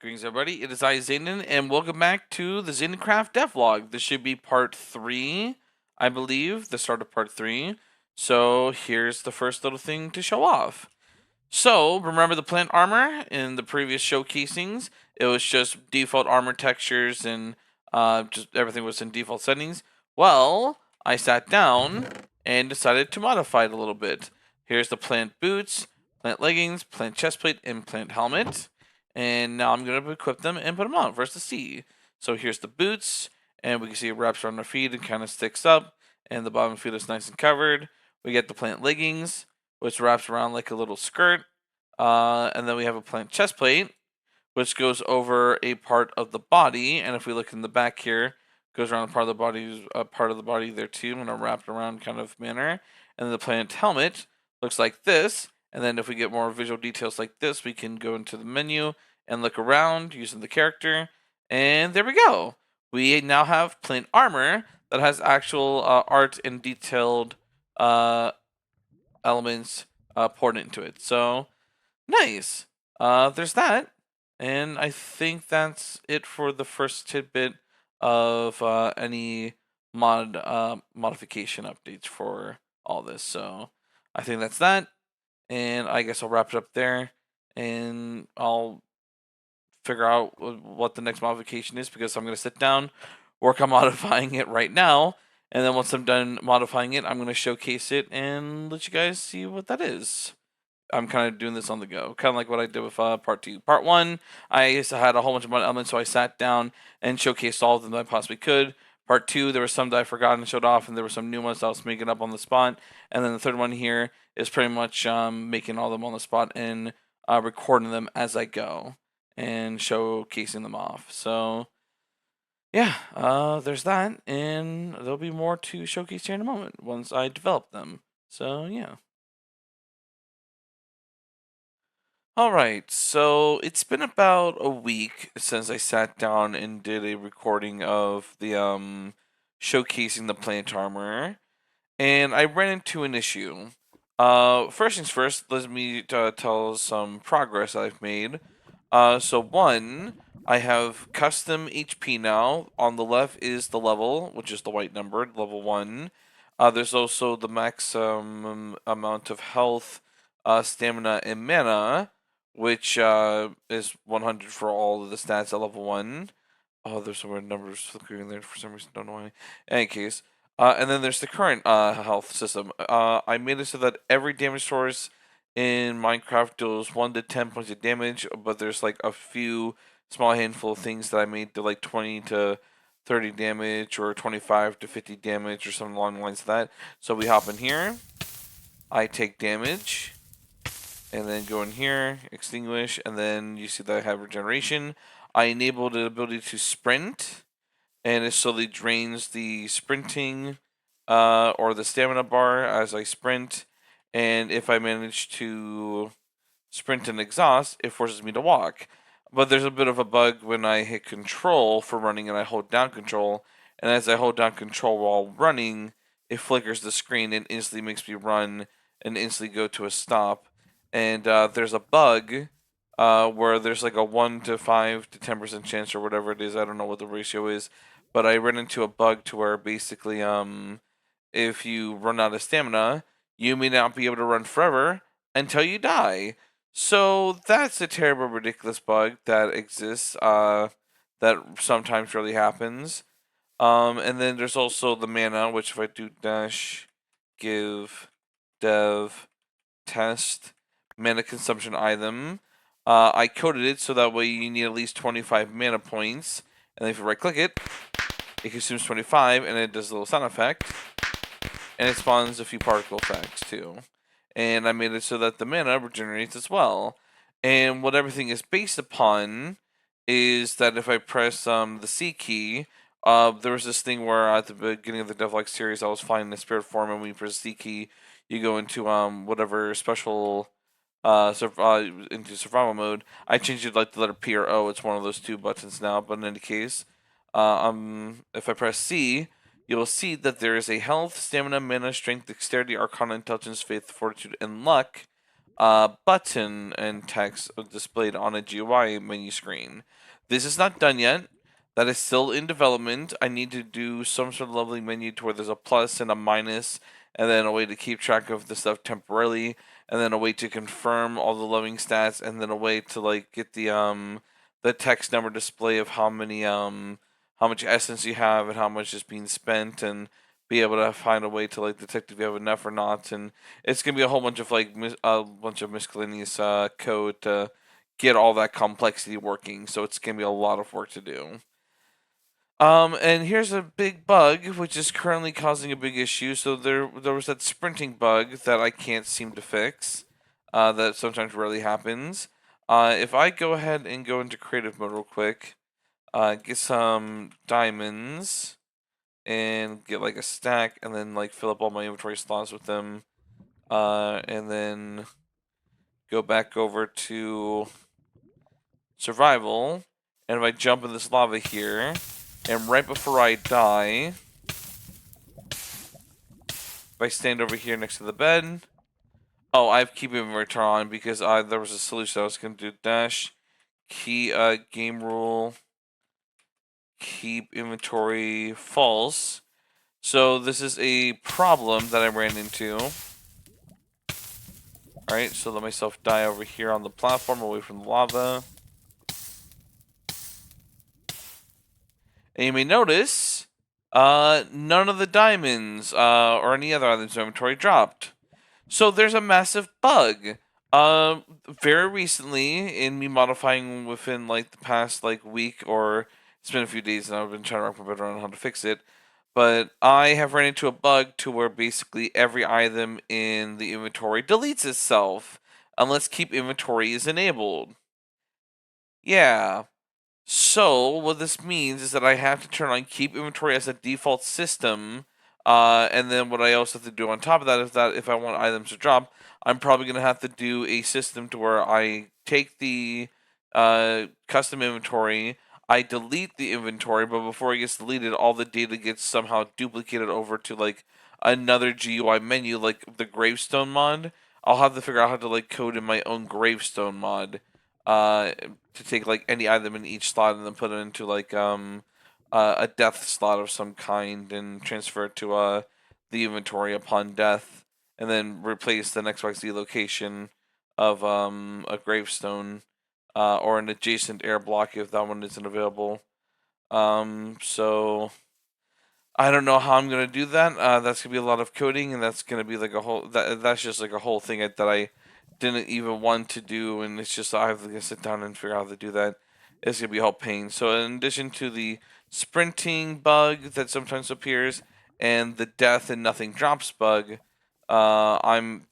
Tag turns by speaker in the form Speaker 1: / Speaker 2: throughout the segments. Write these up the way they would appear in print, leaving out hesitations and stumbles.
Speaker 1: Greetings, everybody. It is I, Zayden, and welcome back to the Zanycraft DevLog. This should be part 3, I believe, the start of part 3. So here's the first little thing to show off. So, remember the plant armor in the previous showcasings? It was just default armor textures and just everything was in default settings. Well, I sat down and decided to modify it a little bit. Here's the plant boots, plant leggings, plant chestplate, and plant helmet. And now I'm going to equip them and put them on for us to see. So here's the boots, and we can see it wraps around our feet and kind of sticks up, and the bottom feet is nice and covered. We get the plant leggings, which wraps around like a little skirt. And then we have a plant chest plate, which goes over a part of the body. And if we look in the back here, goes around a part of the body there too, in a wrapped around kind of manner. And then the plant helmet looks like this. And then if we get more visual details like this, we can go into the menu and look around using the character. And there we go. We now have plant armor that has actual art and detailed elements poured into it. So nice. There's that. And I think that's it for the first tidbit of any modification updates for all this. So I think that's that. And I guess I'll wrap it up there. And I'll figure out what the next modification is because I'm going to sit down, work on modifying it right now. And then once I'm done modifying it, I'm going to showcase it and let you guys see what that is. I'm kind of doing this on the go, kind of like what I did with part 2. Part 1, I had a whole bunch of elements, so I sat down and showcased all of them that I possibly could. Part 2, there were some that I forgot and showed off, and there were some new ones that I was making up on the spot. And then the third one here is pretty much making all of them on the spot and recording them as I go and showcasing them off. So yeah, there's that, and there'll be more to showcase here in a moment once I develop them. So yeah. Alright, so it's been about a week since I sat down and did a recording of the showcasing the plant armor, and I ran into an issue. First things first, let me tell some progress I've made. So one, I have custom HP now. On the left is the level, which is the white number, level 1. There's also the max amount of health, stamina, and mana, which is 100 for all of the stats at level 1. Oh, there's some weird numbers flickering there for some reason, don't know why. In any case, and then there's the current health system. I made it so that every damage source in Minecraft deals 1 to 10 points of damage, but there's like a few small handful of things that I made do like 20 to 30 damage or 25 to 50 damage or something along the lines of that. So we hop in here, I take damage, and then go in here, extinguish, and then you see that I have regeneration. I enabled the ability to sprint, and it slowly drains the sprinting or the stamina bar as I sprint. And if I manage to sprint and exhaust, it forces me to walk. But there's a bit of a bug when I hit control for running and I hold down control. And as I hold down control while running, it flickers the screen and instantly makes me run and instantly go to a stop. And there's a bug where there's like a 1 to 5 to 10% chance or whatever it is. I don't know what the ratio is. But I ran into a bug to where basically if you run out of stamina, you may not be able to run forever until you die. So that's a terrible, ridiculous bug that exists. That sometimes really happens. And then there's also the mana, which if I do dash give dev test mana consumption item, I coded it so that way you need at least 25 mana points. And then if you right click it, it consumes 25 and it does a little sound effect. And it spawns a few particle effects too. And I made it so that the mana regenerates as well. And what everything is based upon is that if I press the C key, there was this thing where at the beginning of the DevLog series I was flying in the spirit form, and when you press the C key, you go into whatever special into survival mode. I changed it like the letter P or O. It's one of those two buttons now. But in any case, if I press C, you will see that there is a health, stamina, mana, strength, dexterity, arcana, intelligence, faith, fortitude, and luck button and text displayed on a GUI menu screen. This is not done yet. That is still in development. I need to do some sort of leveling menu to where there's a plus and a minus, and then a way to keep track of the stuff temporarily, and then a way to confirm all the leveling stats, and then a way to like get the text number display of how much essence you have and how much is being spent, and be able to find a way to like detect if you have enough or not. And it's gonna be a whole bunch of like a bunch of miscellaneous code to get all that complexity working. So it's gonna be a lot of work to do. And here's a big bug which is currently causing a big issue. So there was that sprinting bug that I can't seem to fix. That sometimes rarely happens. If I go ahead and go into creative mode real quick, get some diamonds and get like a stack, and then like fill up all my inventory slots with them, and then go back over to survival, and if I jump in this lava here, and right before I die, if I stand over here next to the bed, oh, I have keep inventory on because there was a solution I was going to do. Dash key game rule keep inventory false. So this is a problem that I ran into. Alright, so let myself die over here on the platform away from the lava. And you may notice, none of the diamonds or any other items in inventory dropped. So there's a massive bug. Very recently, in me modifying within like the past like week, or it's been a few days, and I've been trying to wrap my head around how to fix it. But I have run into a bug to where basically every item in the inventory deletes itself unless keep inventory is enabled. Yeah. So what this means is that I have to turn on keep inventory as a default system, and then what I also have to do on top of that is that if I want items to drop, I'm probably going to have to do a system to where I take the custom inventory, I delete the inventory, but before it gets deleted, all the data gets somehow duplicated over to like another GUI menu, like the gravestone mod. I'll have to figure out how to like code in my own gravestone mod. Uh, to take like any item in each slot and then put it into like a death slot of some kind and transfer it to the inventory upon death, and then replace the next XYZ location of a gravestone or an adjacent air block if that one isn't available. So I don't know how I'm gonna do that. That's gonna be a lot of coding, and that's gonna be like a whole. That's just like a whole thing that I didn't even want to do, and it's just I have to sit down and figure out how to do that. It's gonna be a whole pain. So in addition to the sprinting bug that sometimes appears and the death and nothing drops bug, I'm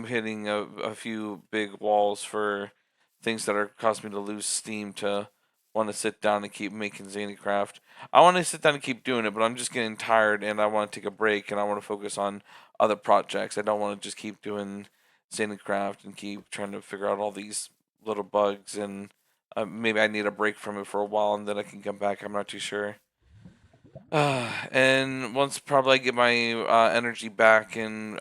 Speaker 1: hitting a few big walls for things that are causing me to lose steam to want to sit down and keep making Zanycraft. I want to sit down and keep doing it, but I'm just getting tired and I want to take a break and I want to focus on other projects. I don't want to just keep doing Zanycraft and keep trying to figure out all these little bugs, and maybe I need a break from it for a while and then I can come back. I'm not too sure. And once probably I get my energy back, and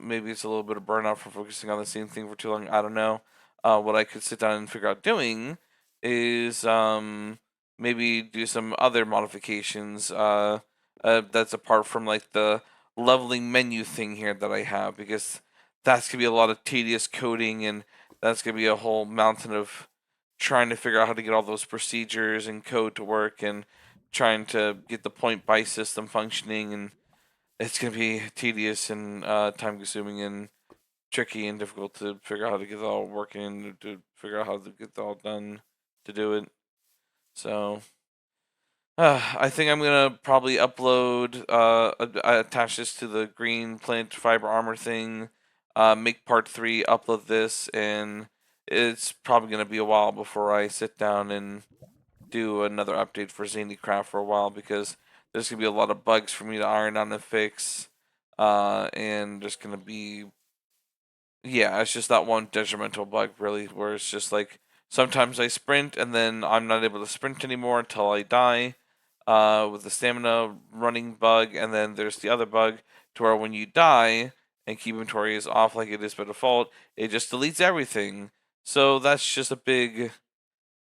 Speaker 1: maybe it's a little bit of burnout for focusing on the same thing for too long. I don't know. What I could sit down and figure out doing is maybe do some other modifications that's apart from like the leveling menu thing here that I have, because that's gonna be a lot of tedious coding, and that's gonna be a whole mountain of trying to figure out how to get all those procedures and code to work, and trying to get the point buy system functioning, and it's going to be tedious and time consuming and tricky and difficult to figure out how to get it all working, to figure out how to get it all done to do it. So I think I'm going to probably upload, attach this to the green plant fiber armor thing, make part 3, upload this, and it's probably going to be a while before I sit down and do another update for Zanycraft for a while, because there's gonna be a lot of bugs for me to iron out and fix, and there's gonna be, yeah, it's just that one detrimental bug really, where it's just like sometimes I sprint and then I'm not able to sprint anymore until I die, with the stamina running bug, and then there's the other bug to where when you die and keep inventory is off like it is by default, it just deletes everything. So that's just a big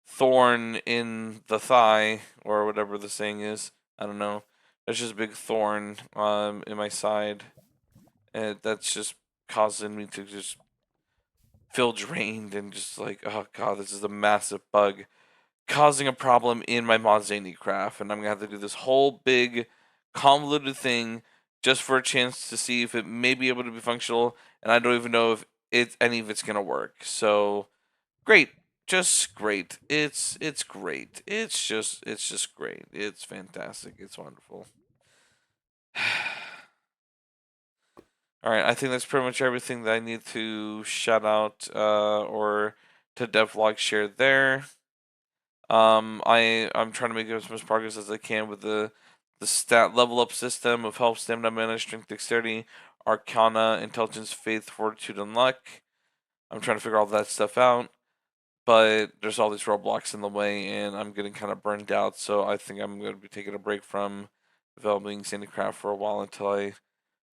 Speaker 1: thorn in the thigh, or whatever the saying is. I don't know. That's just a big thorn in my side, and that's just causing me to just feel drained and just like, oh god, this is a massive bug causing a problem in my mod Zanycraft, and I'm gonna have to do this whole big convoluted thing just for a chance to see if it may be able to be functional, and I don't even know if any of it's gonna work. So great, just great. It's great. It's just great. It's fantastic. It's wonderful. All right, I think that's pretty much everything that I need to shout out or to devlog share there. I'm trying to make as much progress as I can with the stat level up system of health, stamina, mana, strength, dexterity, arcana, intelligence, faith, fortitude, and luck. I'm trying to figure all that stuff out, but there's all these roadblocks in the way, and I'm getting kind of burned out. So I think I'm going to be taking a break from developing Zanycraft for a while until I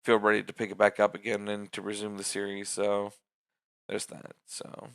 Speaker 1: feel ready to pick it back up again and to resume the series. So there's that. So